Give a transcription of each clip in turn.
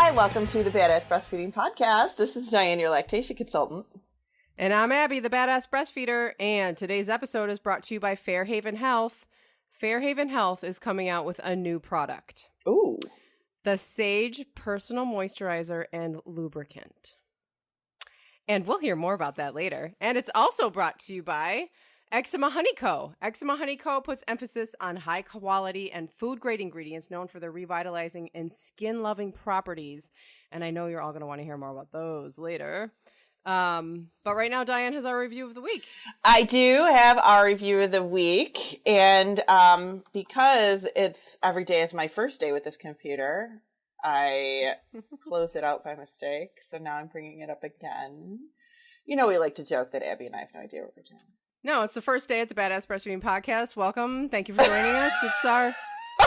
Hi, welcome to the Badass Breastfeeding Podcast. This is Diane, your lactation consultant. And I'm Abby, the Badass Breastfeeder, and today's episode is brought to you by Fairhaven Health. Fairhaven Health is coming out with a new product. Ooh. The Sage Personal Moisturizer and Lubricant. And we'll hear more about that later. And it's also brought to you by Eczema Honey Co. Eczema Honey Co. puts emphasis on high quality and food-grade ingredients known for their revitalizing and skin-loving properties. And I know you're all going to want to hear more about those later. But right now, Diane has our review of the week. I do have our review of the week. And because it's every day is my first day with this computer, I closed it out by mistake. So now I'm bringing it up again. You know, we like to joke that Abby and I have no idea what we're doing. No, it's the first day at the Badass Breastfeeding Podcast. Welcome. Thank you for joining us. It's our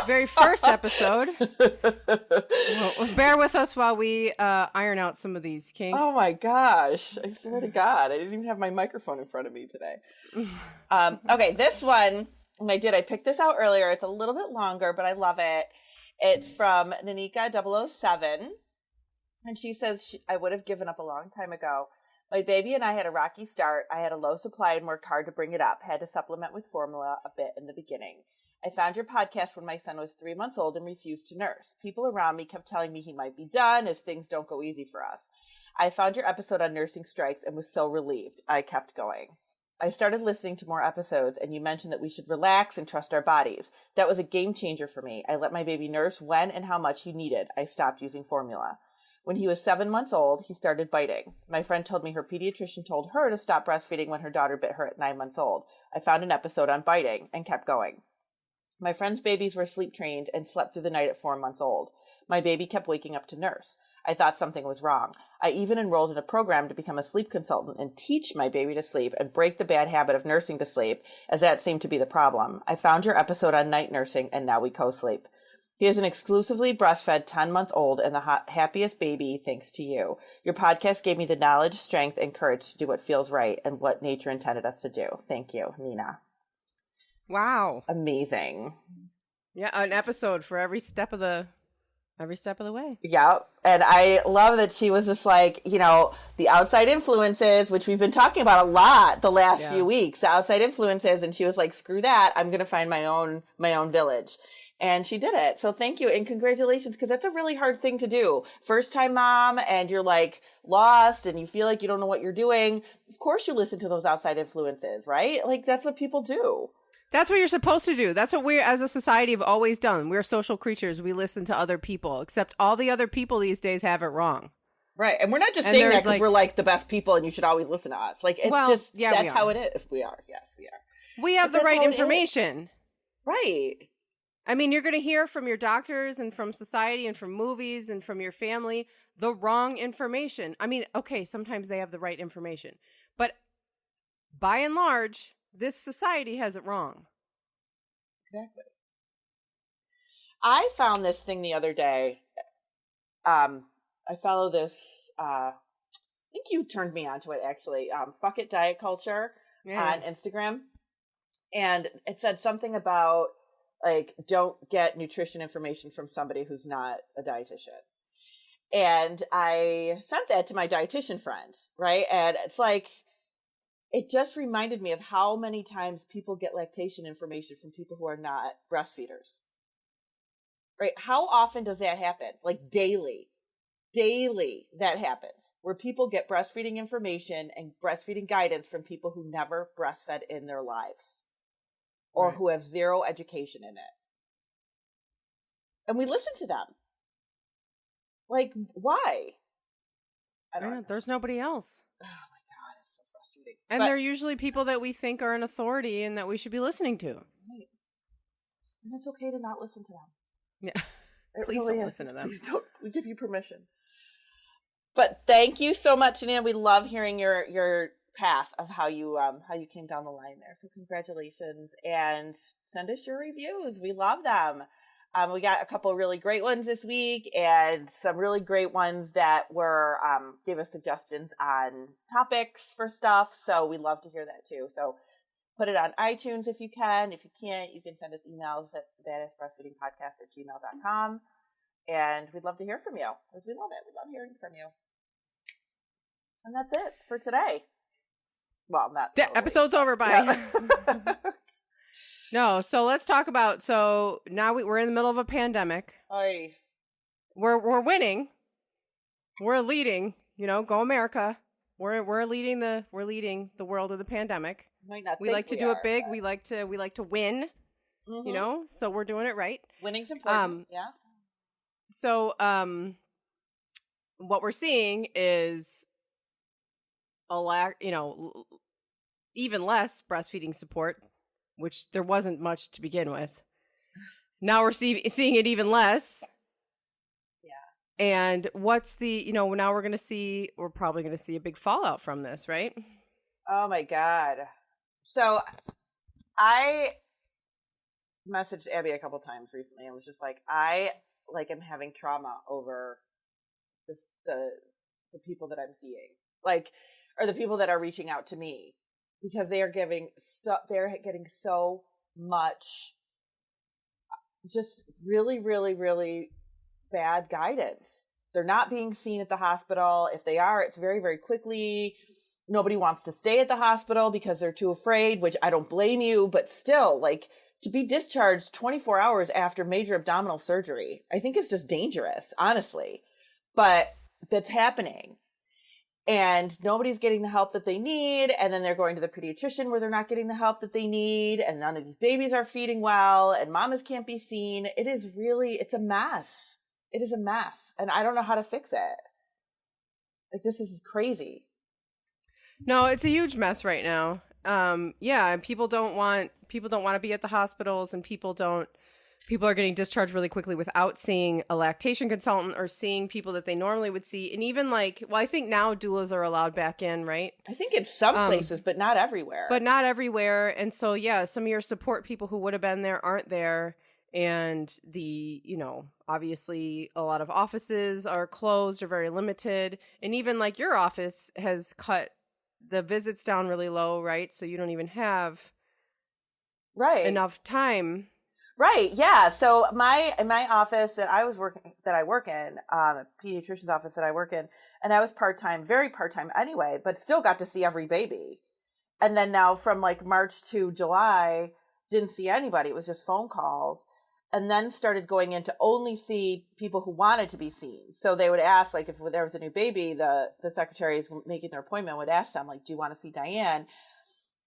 very first episode. Well, bear with us while we iron out some of these kinks. Oh my gosh. I swear to God. I didn't even have my microphone in front of me today. Okay, this one, and I picked this out earlier. It's a little bit longer, but I love it. It's from Nanika007. And she says, I would have given up a long time ago. My baby and I had a rocky start. I had a low supply and worked hard to bring it up. Had to supplement with formula a bit in the beginning. I found your podcast when my son was 3 months old and refused to nurse. People around me kept telling me he might be done as things don't go easy for us. I found your episode on nursing strikes and was so relieved. I kept going. I started listening to more episodes and you mentioned that we should relax and trust our bodies. That was a game changer for me. I let my baby nurse when and how much he needed. I stopped using formula. When he was 7 months old, he started biting. My friend told me her pediatrician told her to stop breastfeeding when her daughter bit her at 9 months old. I found an episode on biting and kept going. My friend's babies were sleep trained and slept through the night at 4 months old. My baby kept waking up to nurse. I thought something was wrong. I even enrolled in a program to become a sleep consultant and teach my baby to sleep and break the bad habit of nursing to sleep, as that seemed to be the problem. I found your episode on night nursing and now we co-sleep. He is an exclusively breastfed 10-month-old and the happiest baby thanks to you. Your podcast gave me the knowledge, strength, and courage to do what feels right and what nature intended us to do. Thank you, Nina. Wow. Amazing. Yeah, an episode for every step of the way. Yeah. And I love that she was just like, you know, the outside influences, which we've been talking about a lot the last few weeks, the outside influences. And she was like, screw that. I'm going to find my own village. And she did it. So thank you. And congratulations, because that's a really hard thing to do. First time mom, and you're like lost and you feel like you don't know what you're doing. Of course you listen to those outside influences, right? Like that's what people do. That's what you're supposed to do. That's what we as a society have always done. We're social creatures. We listen to other people, except all the other people these days have it wrong. Right. And we're not just saying that because we're like the best people and you should always listen to us. Like it's that's how it is. We are. Yes, we are. We have the right information. Right. I mean, you're going to hear from your doctors and from society and from movies and from your family the wrong information. I mean, okay, sometimes they have the right information. But by and large, this society has it wrong. Exactly. I found this thing the other day. I follow this, I think you turned me onto it actually. Fuck It Diet Culture on Instagram. And it said something about like, don't get nutrition information from somebody who's not a dietitian. And I sent that to my dietitian friend, right? And it's like, it just reminded me of how many times people get lactation information from people who are not breastfeeders, right? How often does that happen? Like daily that happens where people get breastfeeding information and breastfeeding guidance from people who never breastfed in their lives. Or who have zero education in it. And we listen to them. Like, why? I don't know. There's nobody else. Oh my God, it's so frustrating. And they're usually people that we think are an authority and that we should be listening to. Right. And it's okay to not listen to them. Yeah. Please don't listen to them. Please don't. We give you permission. But thank you so much, Nina. We love hearing your path of how you came down the line there. So congratulations, and send us your reviews. We love them. We got a couple of really great ones this week and some really great ones that were gave us suggestions on topics for stuff. So we love to hear that too. So put it on iTunes if you can. If you can't, you can send us emails at badassbreastfeedingpodcast@gmail.com. And we'd love to hear from you, because we love it. We love hearing from you. And that's it for today. Well, not totally. Episode's over. Bye. Yeah. No, so let's talk about, so now we're in the middle of a pandemic. Oy. We're winning. We're leading, go America. We're leading the world of the pandemic. We like to do it big. We like to win, so we're doing it right. Winning's important. Yeah. So what we're seeing is a lack, even less breastfeeding support, which there wasn't much to begin with. Now we're seeing it even less. Yeah. And what's the, now we're probably going to see a big fallout from this, right? Oh my God. So I messaged Abby a couple times recently and was just like, I am having trauma over the people that I'm seeing, or the people that are reaching out to me, because they're getting so much just really, really, really bad guidance. They're not being seen at the hospital. If they are, it's very, very quickly. Nobody wants to stay at the hospital because they're too afraid, which I don't blame you, but still, to be discharged 24 hours after major abdominal surgery, I think is just dangerous, honestly. But that's happening. And nobody's getting the help that they need. And then they're going to the pediatrician where they're not getting the help that they need. And none of these babies are feeding well. And mamas can't be seen. It's a mess. It is a mess. And I don't know how to fix it. This is crazy. No, it's a huge mess right now. And people don't want to be at the hospitals, and people are getting discharged really quickly without seeing a lactation consultant or seeing people that they normally would see. And even I think now doulas are allowed back in, right? I think in some places, but not everywhere. And so, some of your support people who would have been there aren't there. And obviously a lot of offices are closed or very limited. And even your office has cut the visits down really low, right? So you don't even have enough time. Right. Yeah. So in my office that I work in, a pediatrician's office that I work in, and I was part-time, very part-time anyway, but still got to see every baby. And then now from March to July, didn't see anybody. It was just phone calls. And then started going in to only see people who wanted to be seen. So they would ask, if there was a new baby, the secretaries making their appointment would ask them, do you want to see Diane?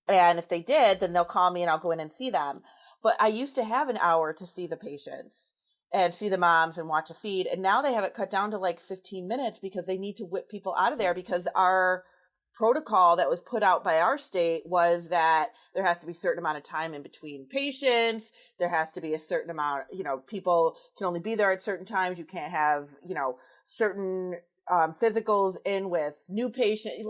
And if they did, then they'll call me and I'll go in and see them. But I used to have an hour to see the patients and see the moms and watch a feed. And now they have it cut down to 15 minutes because they need to whip people out of there, because our protocol that was put out by our state was that there has to be a certain amount of time in between patients. There has to be a certain amount, people can only be there at certain times. You can't have, certain physicals in with new patients.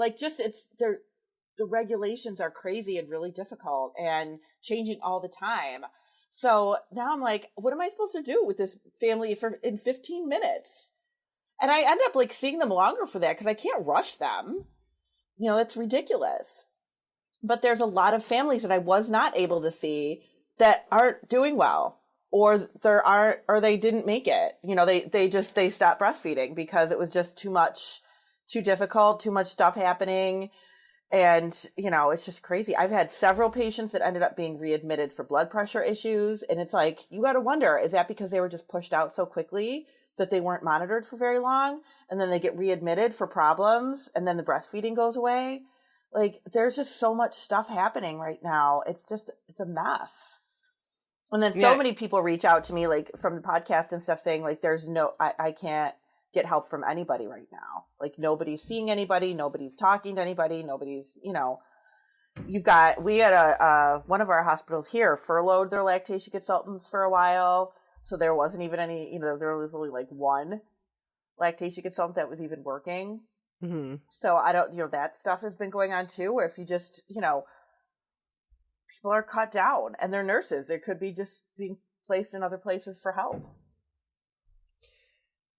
The regulations are crazy and really difficult and changing all the time. So now I'm what am I supposed to do with this family in 15 minutes? And I end up seeing them longer for that because I can't rush them. That's ridiculous. But there's a lot of families that I was not able to see that aren't doing well, or they didn't make it. They stopped breastfeeding because it was just too much, too difficult, too much stuff happening. And, it's just crazy. I've had several patients that ended up being readmitted for blood pressure issues. And it's you got to wonder, is that because they were just pushed out so quickly that they weren't monitored for very long, and then they get readmitted for problems, and then the breastfeeding goes away? There's just so much stuff happening right now. It's a mess. And then so many people reach out to me, from the podcast and stuff, saying I can't get help from anybody right now. Nobody's seeing anybody, nobody's talking to anybody, nobody's, we had one of our hospitals here furloughed their lactation consultants for a while. So there wasn't even any, there was only one lactation consultant that was even working. Mm-hmm. So I don't, that stuff has been going on too, where if you just, people are cut down and they're nurses. They could be just being placed in other places for help.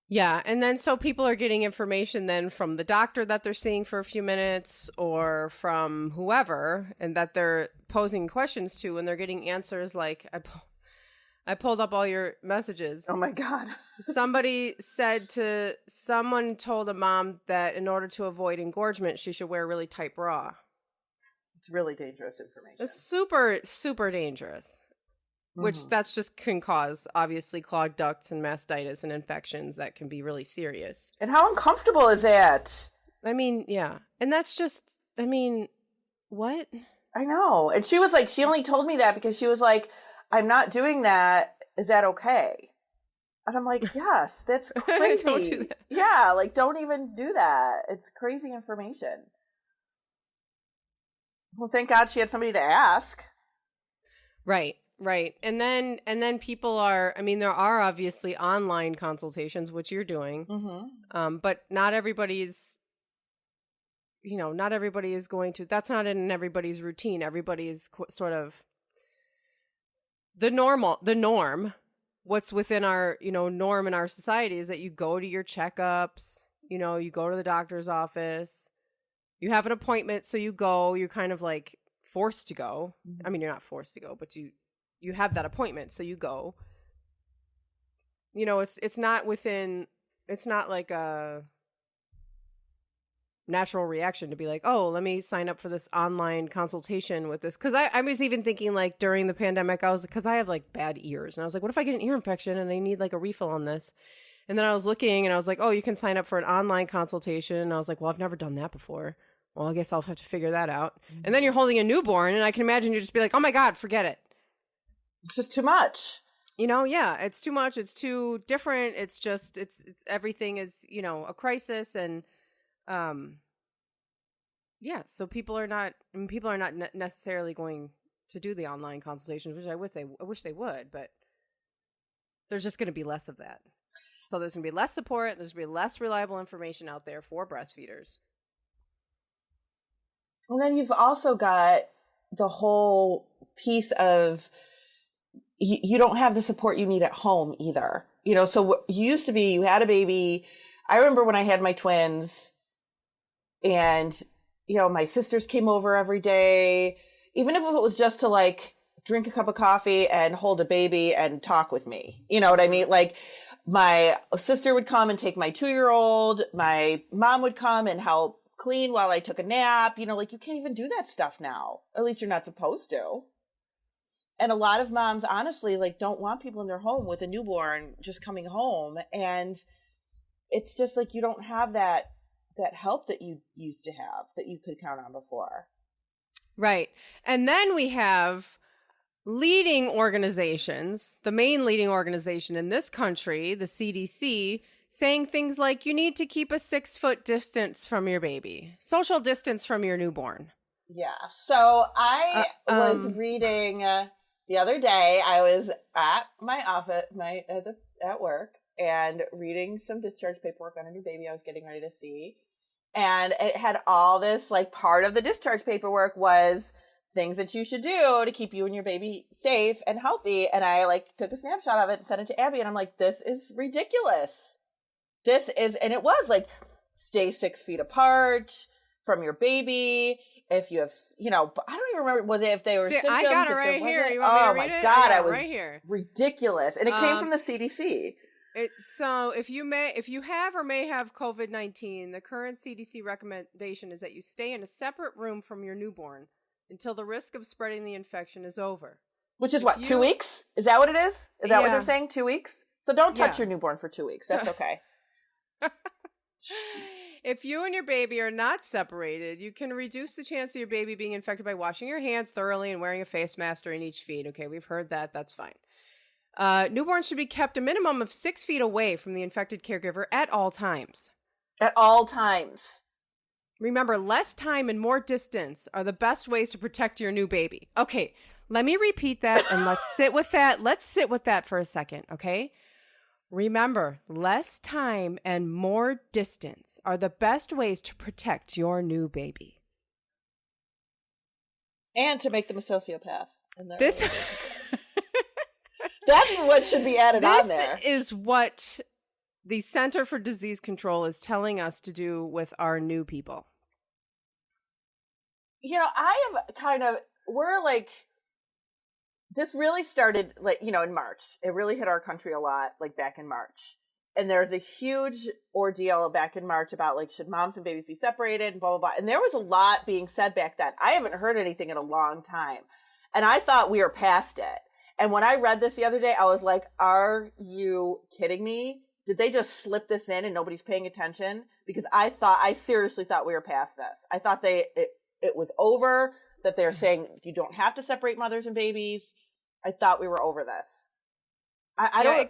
Yeah. And then so people are getting information then from the doctor that they're seeing for a few minutes, or from whoever, and that they're posing questions to, and they're getting answers I pulled up all your messages. Oh my God. Someone told a mom that in order to avoid engorgement, she should wear a really tight bra. It's really dangerous information. It's super, super dangerous. Which that's just can cause, obviously, clogged ducts and mastitis and infections that can be really serious. And how uncomfortable is that? I mean, yeah. And that's just, I mean, what? I know. And she was like, she only told me that because she was like, I'm not doing that. Is that okay? And I'm like, yes, that's crazy. Don't do that. Yeah, like, don't even do that. It's crazy information. Well, thank God she had somebody to ask. Right. And then people are, I mean, there are obviously online consultations, which you're doing, but not everybody is going to, that's not in everybody's routine. Everybody is sort of the norm, what's within our, norm in our society is that you go to your checkups, you go to the doctor's office, you have an appointment. So you go, you're kind of like forced to go. I mean, you're not forced to go, but you have that appointment, so you go. It's not like a natural reaction to be like, oh, let me sign up for this online consultation with this. Because I was even thinking, like, during the pandemic, because I have, like, bad ears. And I was like, what if I get an ear infection and I need, like, a refill on this? And then I was looking and I was like, oh, you can sign up for an online consultation. And I was like, well, I've never done that before. Well, I guess I'll have to figure that out. And then you're holding a newborn, and I can imagine you just be like, oh my God, forget it. It's just too much. Yeah, it's too much. It's too different. It's just, it's everything is, a crisis. And, yeah, so people are not necessarily going to do the online consultations, which I wish they would, but there's just going to be less of that. So there's going to be less support. There's going to be less reliable information out there for breastfeeders. And then you've also got the whole piece of, you don't have the support you need at home either. So you used to be, you had a baby. I remember when I had my twins and, my sisters came over every day, even if it was just to like drink a cup of coffee and hold a baby and talk with me. You know what I mean? Like my sister would come and take my 2-year-old. My mom would come and help clean while I took a nap. Like you can't even do that stuff now. At least you're not supposed to. And a lot of moms, honestly, like don't want people in their home with a newborn just coming home. And it's just like you don't have that help that you used to have, that you could count on before. Right. And then we have leading organizations, the main leading organization in this country, the CDC, saying things like you need to keep a 6-foot distance from your baby, social distance from your newborn. Yeah. So I was reading the other day, I was at my office, at work, and reading some discharge paperwork on a new baby I was getting ready to see. And it had all this, like, part of the discharge paperwork was things that you should do to keep you and your baby safe and healthy. And I, like, took a snapshot of it and sent it to Abby. And I'm like, this is ridiculous. And it was, like, stay 6 feet apart from your baby. If you have, I don't even remember if they were symptoms. I got it right here. You want me to read it? God, I was right here. Ridiculous. And it came from the CDC. So if you have or may have COVID-19, the current CDC recommendation is that you stay in a separate room from your newborn until the risk of spreading the infection is over. Which is 2 weeks? Is that what it is? Is that what they're saying? 2 weeks? So don't touch your newborn for 2 weeks. That's okay. If you and your baby are not separated, you can reduce the chance of your baby being infected by washing your hands thoroughly and wearing a face mask during each feed. Okay, we've heard that. That's fine. Newborns should be kept a minimum of 6 feet away from the infected caregiver at all times. At all times. Remember, less time and more distance are the best ways to protect your new baby. Okay, let me repeat that and let's sit with that. Let's sit with that for a second, okay? Remember, less time and more distance are the best ways to protect your new baby. And to make them a sociopath. That's what should be added on there. This is what the Center for Disease Control is telling us to do with our new people. this really started like, in March. It really hit our country a lot, like back in March. And there's a huge ordeal back in March about like, should moms and babies be separated and blah, blah, blah. And there was a lot being said back then. I haven't heard anything in a long time. And I thought we were past it. And when I read this the other day, I was like, are you kidding me? Did they just slip this in and nobody's paying attention? Because I seriously thought we were past this. I thought it was over, that they're saying you don't have to separate mothers and babies. I thought we were over this. I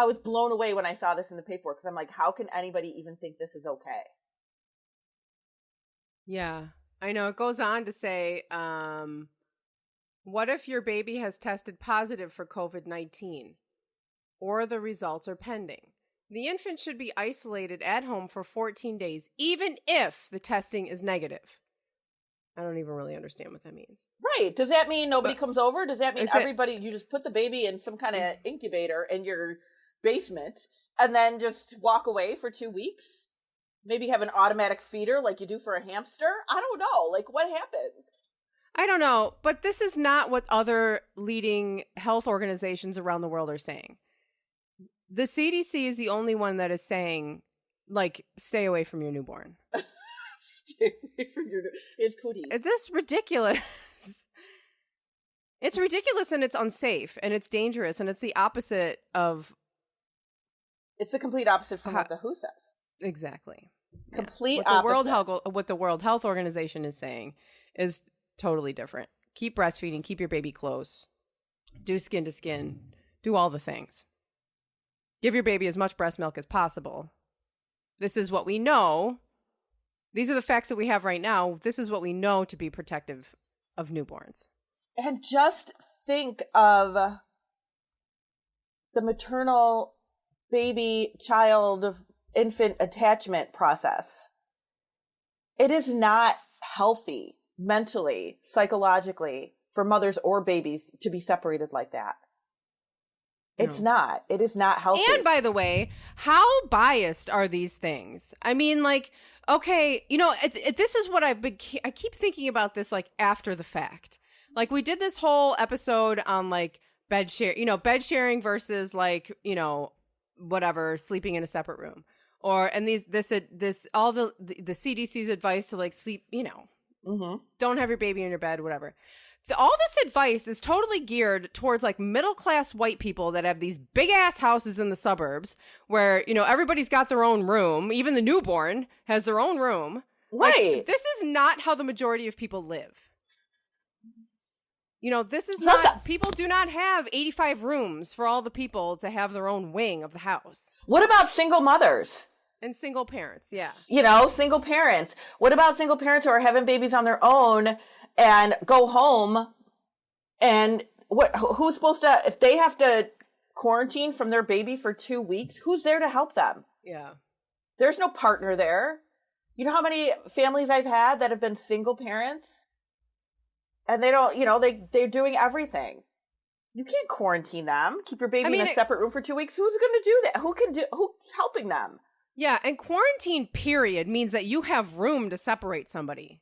was blown away when I saw this in the paperwork because I'm like, how can anybody even think this is okay? Yeah, I know. It goes on to say, what if your baby has tested positive for COVID-19 or the results are pending? The infant should be isolated at home for 14 days, even if the testing is negative. I don't even really understand what that means. Right. Does that mean nobody comes over? Does that mean everybody, you just put the baby in some kind of incubator in your basement and then just walk away for 2 weeks? Maybe have an automatic feeder like you do for a hamster? I don't know. Like, what happens? I don't know. But this is not what other leading health organizations around the world are saying. The CDC is the only one that is saying, like, stay away from your newborn. Stay away from your It's cooties. It's just ridiculous. It's ridiculous and it's unsafe and it's dangerous and it's the opposite of... It's the complete opposite from what the WHO says. Exactly. Complete opposite. What the World Health Organization is saying is totally different. Keep breastfeeding. Keep your baby close. Do skin to skin. Do all the things. Give your baby as much breast milk as possible. This is what we know. These are the facts that we have right now. This is what we know to be protective of newborns. And just think of the maternal baby, child, infant attachment process. It is not healthy mentally, psychologically for mothers or babies to be separated like that. It's not. It is not healthy. And by the way, how biased are these things? I mean, like, okay, this is what I keep thinking about this, like, after the fact. Like, we did this whole episode on, like, bed sharing versus, like, whatever, sleeping in a separate room. And all the CDC's advice to, like, sleep, don't have your baby in your bed, whatever. All this advice is totally geared towards like middle-class white people that have these big-ass houses in the suburbs where, everybody's got their own room. Even the newborn has their own room. Right. Like, this is not how the majority of people live. This is not, people do not have 85 rooms for all the people to have their own wing of the house. What about single mothers? And single parents, yeah. Single parents. What about single parents who are having babies on their own and go home and who's supposed to, if they have to quarantine from their baby for 2 weeks, who's there to help them? Yeah. There's no partner there. You know how many families I've had that have been single parents and they don't, they're doing everything. You can't quarantine them. Keep your baby in a separate room for 2 weeks. Who's going to do that? Who's helping them? Yeah. And quarantine period means that you have room to separate somebody.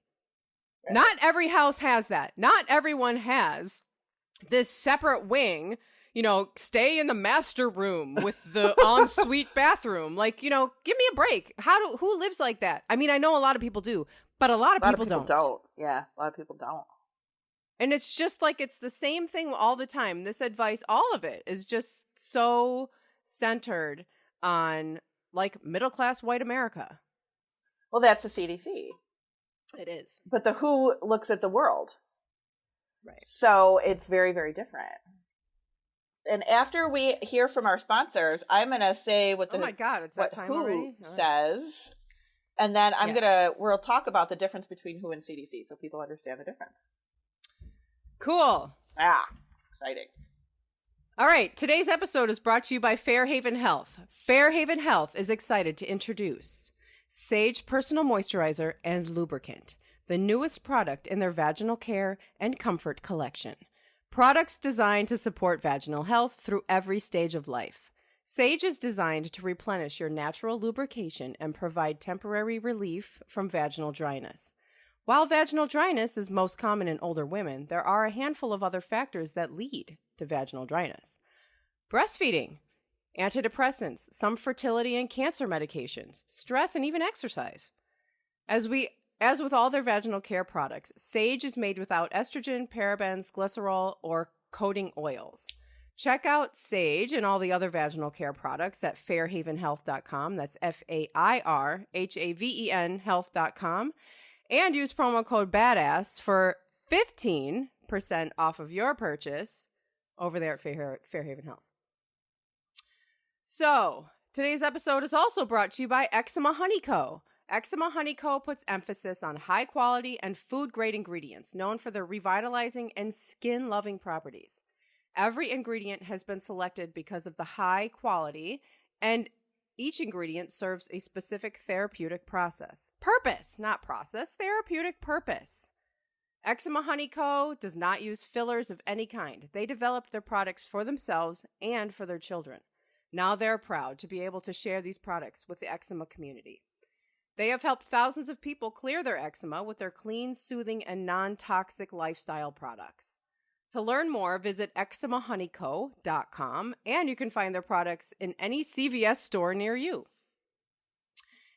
Not every house has that. Not everyone has this separate wing, stay in the master room with the ensuite bathroom. Like, give me a break. Who lives like that? I mean, I know a lot of people do, but a lot of people don't. Yeah, a lot of people don't. And it's just like, it's the same thing all the time. This advice, all of it is just so centered on like middle-class white America. Well, that's the CDC. It is. But the WHO looks at the world. Right. So it's very, very different. And after we hear from our sponsors, I'm going to say what oh my God, it's that time WHO already? says. And then we'll talk about the difference between WHO and CDC so people understand the difference. Cool. Exciting. All right. Today's episode is brought to you by Fairhaven Health. Fairhaven Health is excited to introduce Sage Personal Moisturizer and Lubricant, the newest product in their vaginal care and comfort collection. Products designed to support vaginal health through every stage of life. Sage is designed to replenish your natural lubrication and provide temporary relief from vaginal dryness. While vaginal dryness is most common in older women, there are a handful of other factors that lead to vaginal dryness. Breastfeeding, antidepressants, some fertility and cancer medications, stress, and even exercise. As with all their vaginal care products, Sage is made without estrogen, parabens, glycerol, or coating oils. Check out Sage and all the other vaginal care products at fairhavenhealth.com. That's FAIRHAVEN health.com. And use promo code BADASS for 15% off of your purchase over there at Fairhaven Health. So, today's episode is also brought to you by Eczema Honey Co. Eczema Honey Co. puts emphasis on high quality and food-grade ingredients known for their revitalizing and skin-loving properties. Every ingredient has been selected because of the high quality, and each ingredient serves a specific therapeutic process. Purpose, not process, therapeutic purpose. Eczema Honey Co. does not use fillers of any kind. They developed their products for themselves and for their children. Now they're proud to be able to share these products with the eczema community. They have helped thousands of people clear their eczema with their clean, soothing, and non-toxic lifestyle products. To learn more, visit eczemahoneyco.com, and you can find their products in any CVS store near you.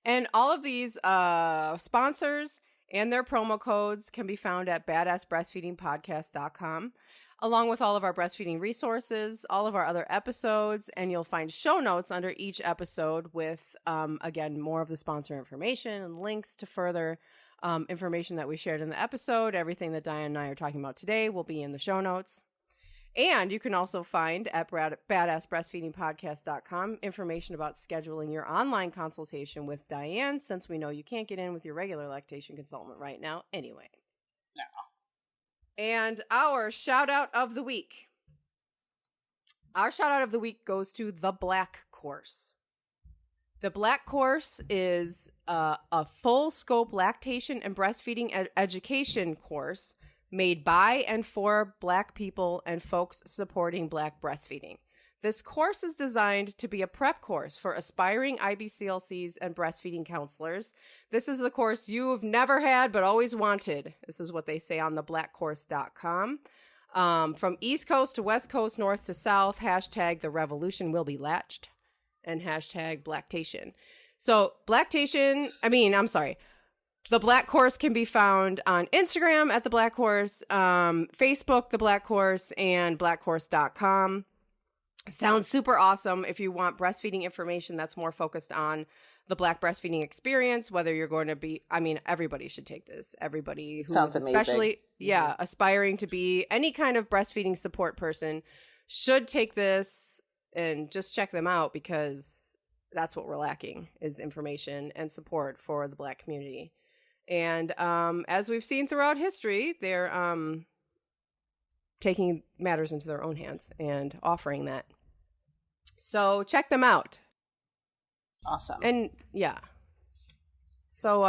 And all of these sponsors and their promo codes can be found at badassbreastfeedingpodcast.com, along with all of our breastfeeding resources, all of our other episodes, and you'll find show notes under each episode with, again, more of the sponsor information and links to further information that we shared in the episode. Everything that Diane and I are talking about today will be in the show notes. And you can also find at badassbreastfeedingpodcast.com information about scheduling your online consultation with Diane, since we know you can't get in with your regular lactation consultant right now anyway. No. And our shout out of the week. Our shout out of the week goes to The Black Course. The Black Course is a full scope lactation and breastfeeding education course made by and for Black people and folks supporting Black breastfeeding. This course is designed to be a prep course for aspiring IBCLCs and breastfeeding counselors. This is the course you've never had but always wanted. This is what they say on theblackcourse.com. From East Coast to West Coast, North to South, hashtag the revolution will be latched, and hashtag Blacktation. So The Black Course can be found on Instagram at The Black Course, Facebook, The Black Course, and blackcourse.com. Sounds super awesome. If you want breastfeeding information that's more focused on the Black breastfeeding experience, whether you're going to be, everybody should take this. Everybody who Sounds is especially, amazing. aspiring to be any kind of breastfeeding support person should take this and just check them out, because that's what we're lacking, is information and support for the Black community. And as we've seen throughout history, they're taking matters into their own hands and offering that. So check them out. Awesome. And yeah. So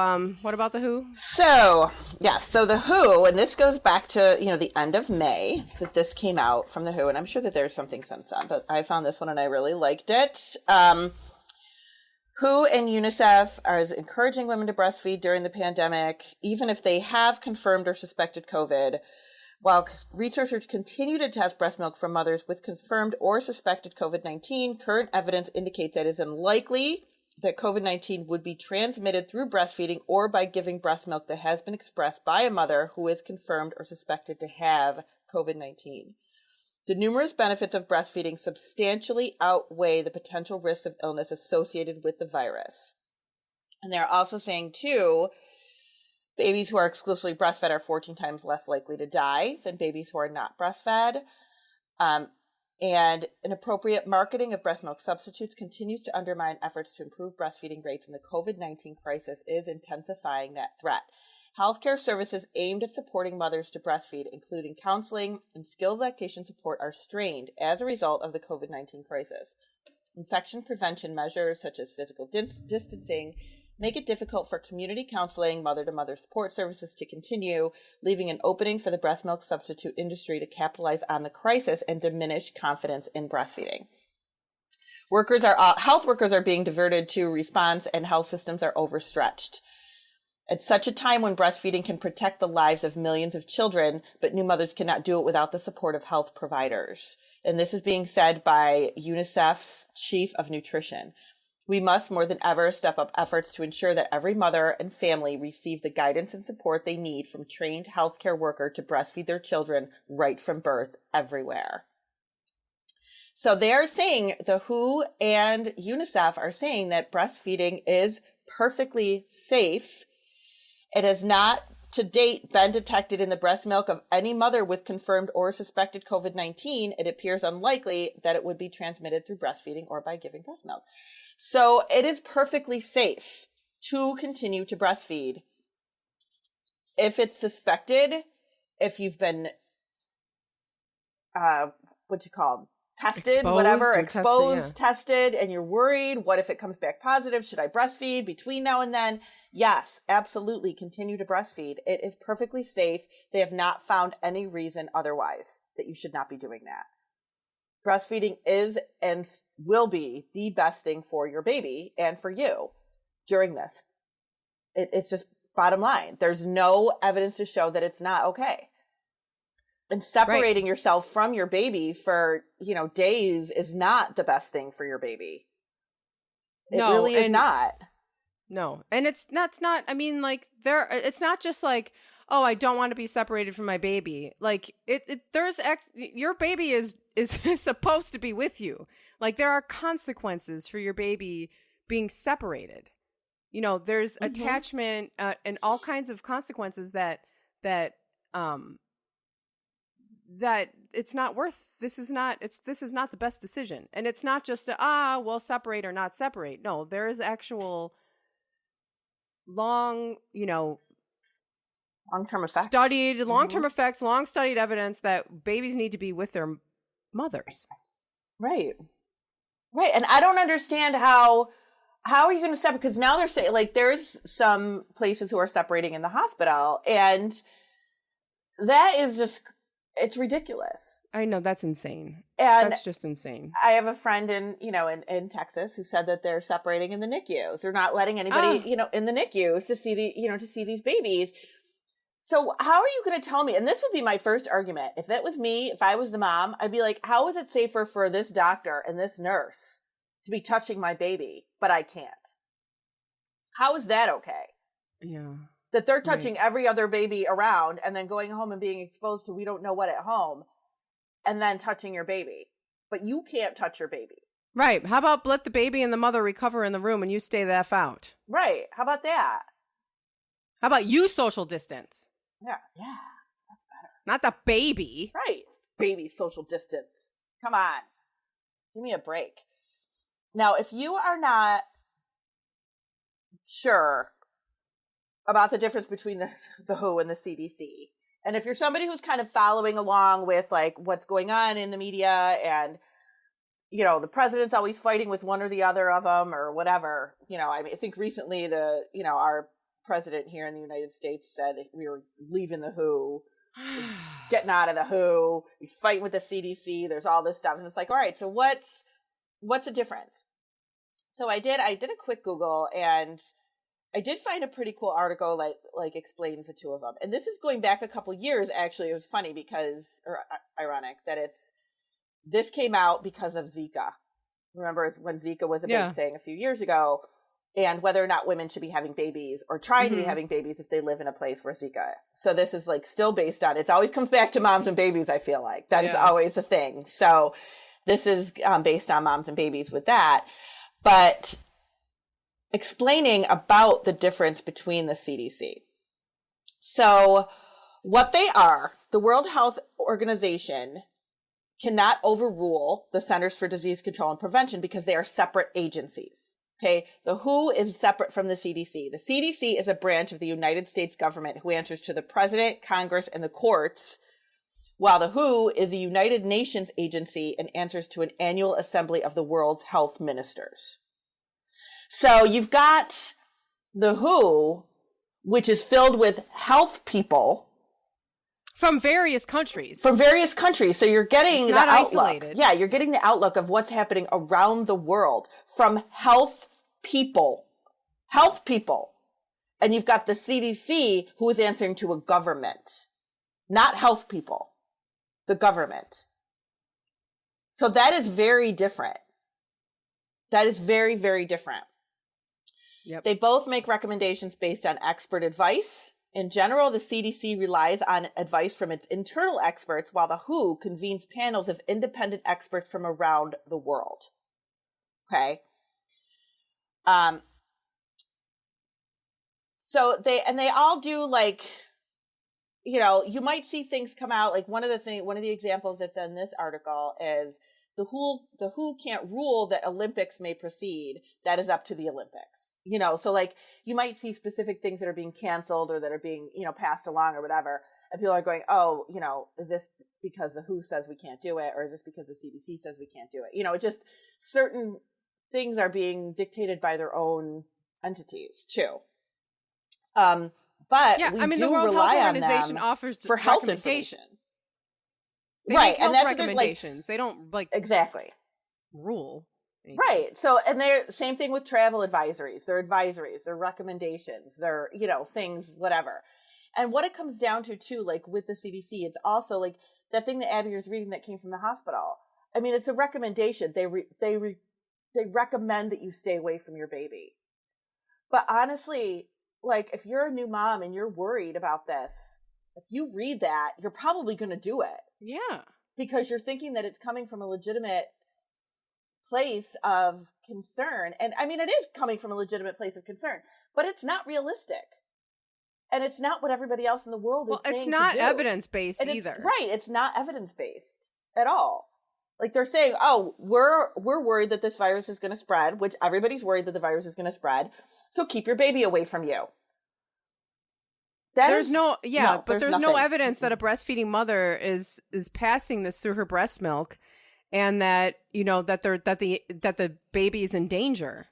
what about the WHO? So the WHO, and this goes back to, the end of May that this came out from the WHO, and I'm sure that there's something since then, but I found this one and I really liked it. WHO and UNICEF are encouraging women to breastfeed during the pandemic, even if they have confirmed or suspected COVID. While researchers continue to test breast milk from mothers with confirmed or suspected COVID-19, current evidence indicates that it is unlikely that COVID-19 would be transmitted through breastfeeding or by giving breast milk that has been expressed by a mother who is confirmed or suspected to have COVID-19. The numerous benefits of breastfeeding substantially outweigh the potential risks of illness associated with the virus. And they're also saying, too, babies who are exclusively breastfed are 14 times less likely to die than babies who are not breastfed. And inappropriate marketing of breast milk substitutes continues to undermine efforts to improve breastfeeding rates, and the COVID-19 crisis is intensifying that threat. Healthcare services aimed at supporting mothers to breastfeed, including counseling and skilled lactation support, are strained as a result of the COVID-19 crisis. Infection prevention measures, such as physical distancing, make it difficult for community counseling, mother-to-mother support services to continue, leaving an opening for the breast milk substitute industry to capitalize on the crisis and diminish confidence in breastfeeding. Health workers are being diverted to response, and health systems are overstretched. At such a time when breastfeeding can protect the lives of millions of children, but new mothers cannot do it without the support of health providers. And this is being said by UNICEF's Chief of Nutrition. We must more than ever step up efforts to ensure that every mother and family receive the guidance and support they need from trained healthcare workers to breastfeed their children right from birth everywhere. So they are saying, the WHO and UNICEF are saying that breastfeeding is perfectly safe. It has not to date been detected in the breast milk of any mother with confirmed or suspected COVID-19. It appears unlikely that it would be transmitted through breastfeeding or by giving breast milk. So it is perfectly safe to continue to breastfeed. If it's suspected, if you've been, tested, tested, and you're worried, what if it comes back positive? Should I breastfeed between now and then? Yes, absolutely. Continue to breastfeed. It is perfectly safe. They have not found any reason otherwise that you should not be doing that. Breastfeeding is and will be the best thing for your baby and for you during this. It's just bottom line. There's no evidence to show that it's not okay. And separating yourself from your baby for, days is not the best thing for your baby. It really is not. No. And it's not, it's not just like, oh, I don't want to be separated from my baby. Like your baby is supposed to be with you. Like there are consequences for your baby being separated. There's attachment and all kinds of consequences that it's not worth. This is not the best decision. And it's not just separate or not separate. No, there is actual long-term effects. Long-term effects, long-studied evidence that babies need to be with their mothers. Right. And I don't understand how are you going to separate? Because now they're saying, there's some places who are separating in the hospital, and that is just, it's ridiculous. I know, that's insane. And that's just insane. I have a friend in Texas who said that they're separating in the NICUs. They're not letting anybody, in the NICUs to see these babies. So how are you going to tell me? And this would be my first argument. If it was me, if I was the mom, I'd be like, how is it safer for this doctor and this nurse to be touching my baby, but I can't? How is that okay? Yeah. That they're touching every other baby around and then going home and being exposed to we don't know what at home and then touching your baby. But you can't touch your baby. Right. How about let the baby and the mother recover in the room and you stay the F out? Right. How about that? How about you social distance? Yeah, that's better. Not the baby. Right. Baby social distance. Come on. Give me a break. Now, if you are not sure about the difference between the WHO and the CDC, and if you're somebody who's kind of following along with what's going on in the media and, the president's always fighting with one or the other of them or whatever, I think recently our president here in the United States said we were leaving the WHO, getting out of the WHO, we fight with the CDC, there's all this stuff. And it's all right, so what's the difference? So I did a quick Google, and I did find a pretty cool article like explains the two of them. And this is going back a couple years, actually. It was funny ironic that this came out because of Zika. Remember when Zika was a big thing a few years ago? And whether or not women should be having babies or trying to be having babies if they live in a place where Zika. So this is still based on, it always comes back to moms and babies, I feel like. That is always a thing. So this is based on moms and babies with that. But explaining about the difference between the CDC. So what they are, the World Health Organization cannot overrule the Centers for Disease Control and Prevention because they are separate agencies. Okay, the WHO is separate from the CDC. The CDC is a branch of the United States government who answers to the president, Congress, and the courts, while the WHO is a United Nations agency and answers to an annual assembly of the world's health ministers. So you've got the WHO, which is filled with health people. From various countries. So you're getting the outlook. Isolated. Yeah, you're getting the outlook of what's happening around the world from health people. And you've got the CDC, who is answering to a government, not health people, the government. So that is very different. That is very, very different. Yep. They both make recommendations based on expert advice. In general, the CDC relies on advice from its internal experts, while the WHO convenes panels of independent experts from around the world. Okay. So they all do, like, you know, you might see things come out. Like one of the examples that's in this article is the WHO can't rule that Olympics may proceed. That is up to the Olympics. You know, so like you might see specific things that are being canceled or that are being, you know, passed along or whatever. And people are going, oh, you know, is this because the WHO says we can't do it? Or is this because the CDC says we can't do it? You know, it just, certain things are being dictated by their own entities too. But yeah, we I mean, do the World rely Health on Organization them offers for health recommendations. information. They Right. make And health that's recommendations. They don't like exactly. rule. anything. Right. So, and they're same thing with travel advisories. They're advisories, they're recommendations, they're, you know, things, whatever. And what it comes down to too, like with the CDC, it's also like that thing that Abby was reading that came from the hospital. I mean, it's a recommendation. They recommend that you stay away from your baby. But honestly, like if you're a new mom and you're worried about this, if you read that, you're probably going to do it. Yeah. Because you're thinking that it's coming from a legitimate place of concern. And I mean, it is coming from a legitimate place of concern, but it's not realistic. And it's not what everybody else in the world is saying. Well, it's not to do. evidence-based And either. Right. It's not evidence-based at all. Like they're saying, oh, we're worried that this virus is going to spread, which everybody's worried that the virus is going to spread. So keep your baby away from you. There's no evidence that a Mm-hmm. breastfeeding mother is passing this through her breast milk, and that, you know, that the baby is in danger.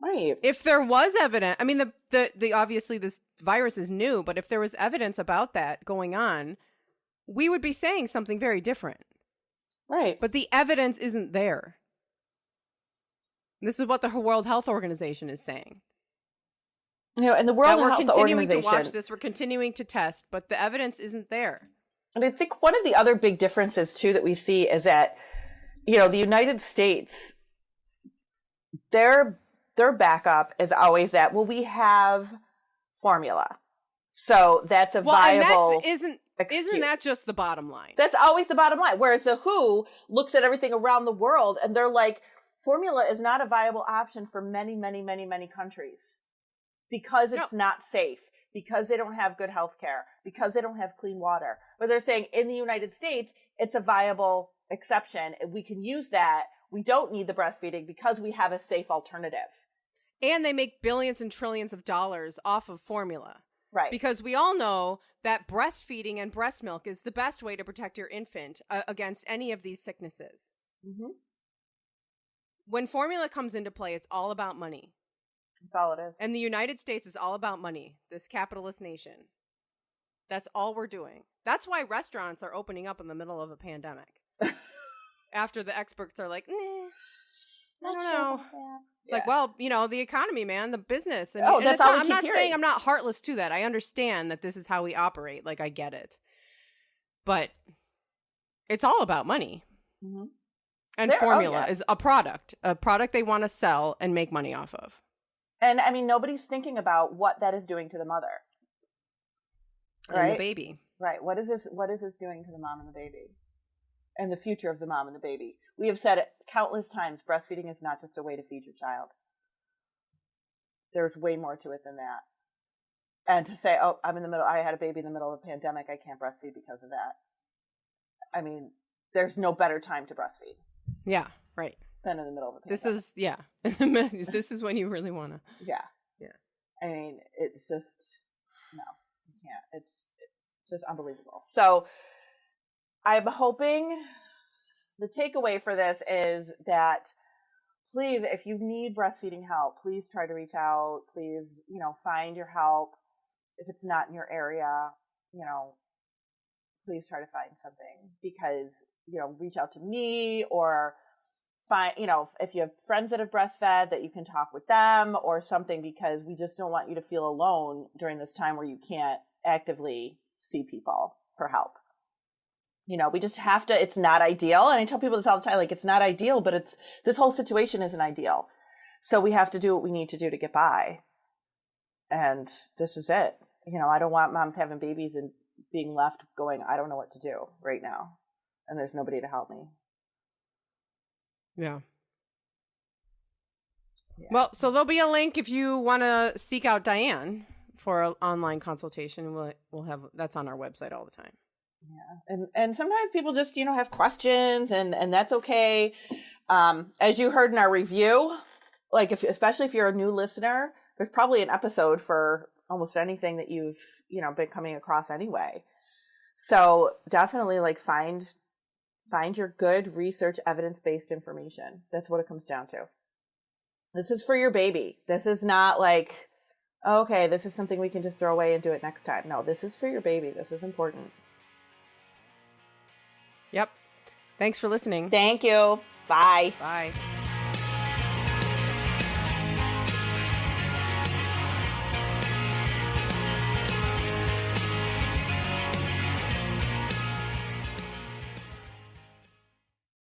Right. If there was evidence, I mean, the obviously this virus is new, but if there was evidence about that going on, we would be saying something very different. Right. But the evidence isn't there. This is what the World Health Organization is saying. You know, and the World Health Organization, we're continuing to watch this, we're continuing to test, but the evidence isn't there. And I think one of the other big differences too that we see is that, you know, the United States, their backup is always that, well, we have formula. So that's a viable. And isn't that just the bottom line? That's always the bottom line. Whereas the WHO looks at everything around the world and they're like, formula is not a viable option for many, many, many, many countries because it's not safe, because they don't have good health care, because they don't have clean water. But they're saying in the United States, it's a viable exception. We can use that. We don't need the breastfeeding because we have a safe alternative. And they make billions and trillions of dollars off of formula. Right. Because we all know that breastfeeding and breast milk is the best way to protect your infant against any of these sicknesses. Mm-hmm. When formula comes into play, it's all about money. That's all it is. And the United States is all about money, this capitalist nation. That's all we're doing. That's why restaurants are opening up in the middle of a pandemic. After the experts are like, I don't know. It's like, well, you know, the economy, man, the business. And that's all we I'm keep not hearing. saying I'm not heartless to that. I understand that this is how we operate. Like, I get it. But it's all about money. Mm-hmm. And formula is a product they want to sell and make money off of. And I mean, nobody's thinking about what that is doing to the mother. Right? And the baby. Right. What is this doing to the mom and the baby? And the future of the mom and the baby. We have said it countless times, breastfeeding is not just a way to feed your child. There's way more to it than that. And to say, oh, I had a baby in the middle of a pandemic, I can't breastfeed because of that. I mean, there's no better time to breastfeed. Yeah, right. Than in the middle of a pandemic. This is when you really want to. Yeah. I mean, it's just, no, you can't. It's just unbelievable. So I'm hoping the takeaway for this is that please, if you need breastfeeding help, please try to reach out. Please, you know, find your help. If it's not in your area, you know, please try to find something because, you know, reach out to me or find, if you have friends that have breastfed, that you can talk with them or something, because we just don't want you to feel alone during this time where you can't actively see people for help. We just have to, it's not ideal. And I tell people this all the time, like, it's not ideal, but this whole situation isn't ideal. So we have to do what we need to do to get by. And this is it. I don't want moms having babies and being left going, I don't know what to do right now. And there's nobody to help me. Yeah. Well, so there'll be a link if you want to seek out Diane for an online consultation. We'll have, that's on our website all the time. Yeah. And sometimes people just, have questions, and that's okay. As you heard in our review, like especially if you're a new listener, there's probably an episode for almost anything that you've, been coming across anyway. So definitely like find your good research, evidence-based information. That's what it comes down to. This is for your baby. This is not like, okay, this is something we can just throw away and do it next time. No, this is for your baby. This is important. Yep. Thanks for listening. Thank you. Bye. Bye.